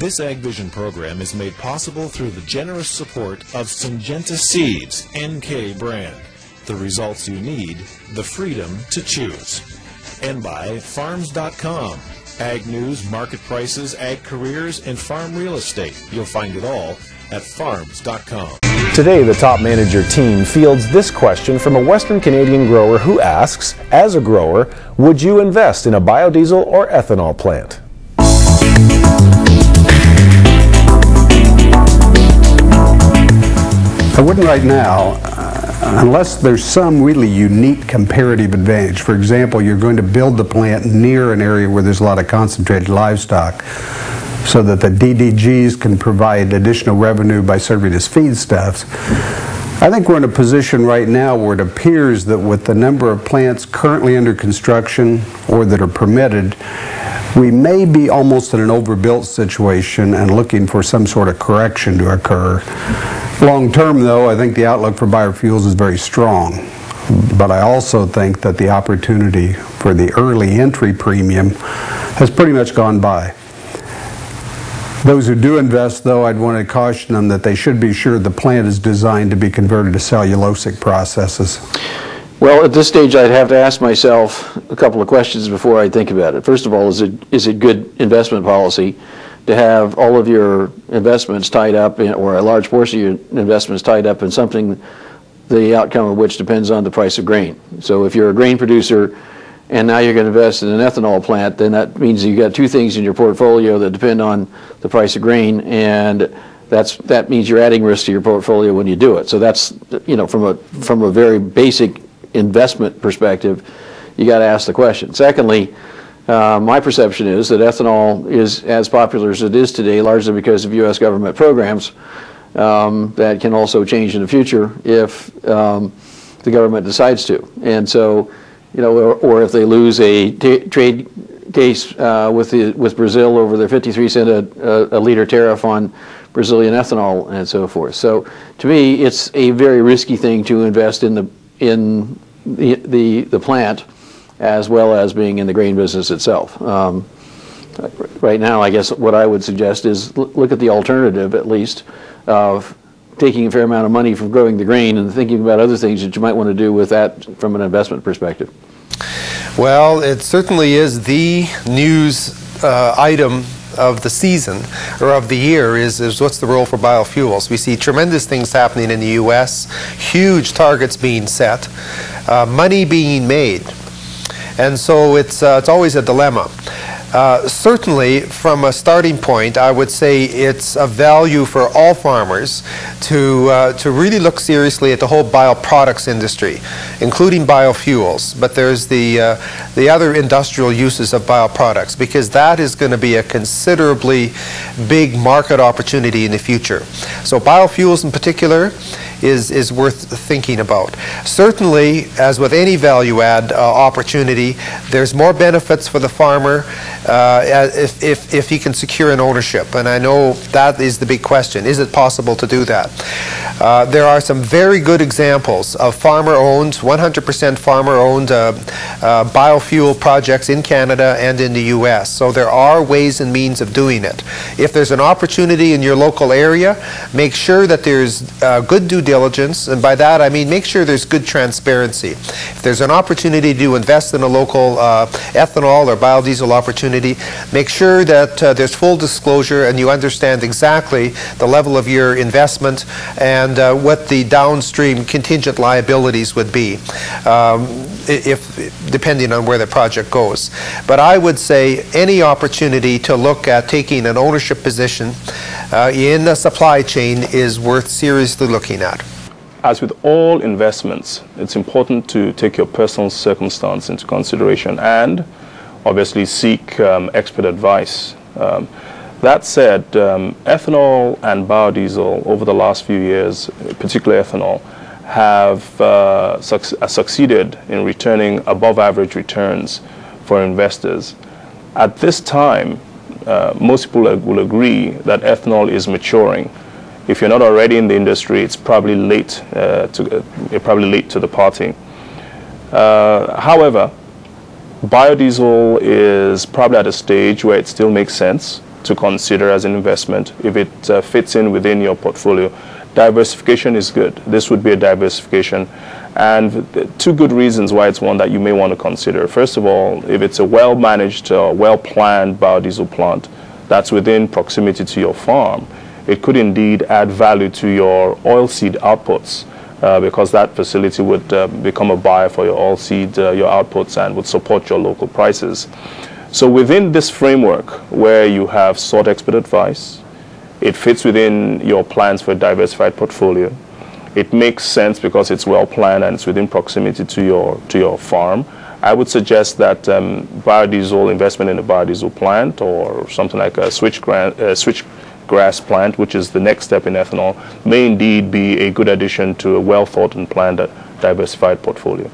This Ag Vision program is made possible through the generous support of Syngenta Seeds NK brand. The results you need, the freedom to choose. And by Farms.com. Ag news, market prices, ag careers, and farm real estate. You'll find it all at Farms.com. Today, the Top Manager team fields this question from a Western Canadian grower who asks, as a grower, would you invest in a biodiesel or ethanol plant? I wouldn't right now, unless there's some really unique comparative advantage. For example, you're going to build the plant near an area where there's a lot of concentrated livestock so that the DDGs can provide additional revenue by serving as feedstuffs. I think we're in a position right now where it appears that with the number of plants currently under construction or that are permitted, we may be almost in an overbuilt situation and looking for some sort of correction to occur. Long term, though, I think the outlook for biofuels is very strong. But I also think that the opportunity for the early entry premium has pretty much gone by. Those who do invest, though, I'd want to caution them that they should be sure the plant is designed to be converted to cellulosic processes. Well, at this stage, I'd have to ask myself a couple of questions before I think about it. First of all, is it good investment policy to have all of your investments tied up in, or a large portion of your investments tied up in something, the outcome of which depends on the price of grain? So if you're a grain producer and now you're going to invest in an ethanol plant, then that means you've got two things in your portfolio that depend on the price of grain, and that means you're adding risk to your portfolio when you do it. So that's, you know, from a very basic investment perspective, you got to ask the question. Secondly, my perception is that ethanol is as popular as it is today largely because of U.S. government programs that can also change in the future if the government decides to. And so, you know, or if they lose a trade case with Brazil over their 53 cent a liter tariff on Brazilian ethanol and so forth. So to me, it's a very risky thing to invest in the plant as well as being in the grain business itself. Right now, I guess what I would suggest is look at the alternative, at least, of taking a fair amount of money from growing the grain and thinking about other things that you might want to do with that from an investment perspective. Well, it certainly is the news item of the season, or of the year, is what's the role for biofuels. We see tremendous things happening in the U.S., huge targets being set, money being made. And so it's always a dilemma. Certainly, from a starting point, I would say it's a value for all farmers to really look seriously at the whole bioproducts industry, including biofuels. But there's the other industrial uses of bioproducts, because that is going to be a considerably big market opportunity in the future. So biofuels in particular is worth thinking about. Certainly, as with any value-add opportunity, there's more benefits for the farmer if he can secure an ownership. And I know that is the big question. Is it possible to do that? There are some very good examples of farmer-owned, 100% farmer-owned biofuel projects in Canada and in the U.S. So there are ways and means of doing it. If there's an opportunity in your local area, make sure that there's good due diligence, and by that I mean make sure there's good transparency. If there's an opportunity to invest in a local ethanol or biodiesel opportunity, make sure that there's full disclosure and you understand exactly the level of your investment and what the downstream contingent liabilities would be, depending on where the project goes. But I would say any opportunity to look at taking an ownership position in the supply chain is worth seriously looking at. As with all investments, it's important to take your personal circumstance into consideration and obviously seek expert advice. That said, ethanol and biodiesel over the last few years, particularly ethanol, have succeeded in returning above average returns for investors. At this time, most people will agree that ethanol is maturing. If you're not already in the industry, it's probably late to the party. However, biodiesel is probably at a stage where it still makes sense to consider as an investment. If it fits in within your portfolio, diversification is good. This would be a diversification. And two good reasons why it's one that you may want to consider. First of all, if it's a well-managed, well-planned biodiesel plant that's within proximity to your farm, it could indeed add value to your oilseed outputs because that facility would become a buyer for your oilseed, your outputs, and would support your local prices. So within this framework where you have sought expert advice, it fits within your plans for a diversified portfolio. It makes sense because it's well planned and it's within proximity to your farm. I would suggest that biodiesel, investment in a biodiesel plant or something like a switchgrass plant, which is the next step in ethanol, may indeed be a good addition to a well thought and planned diversified portfolio.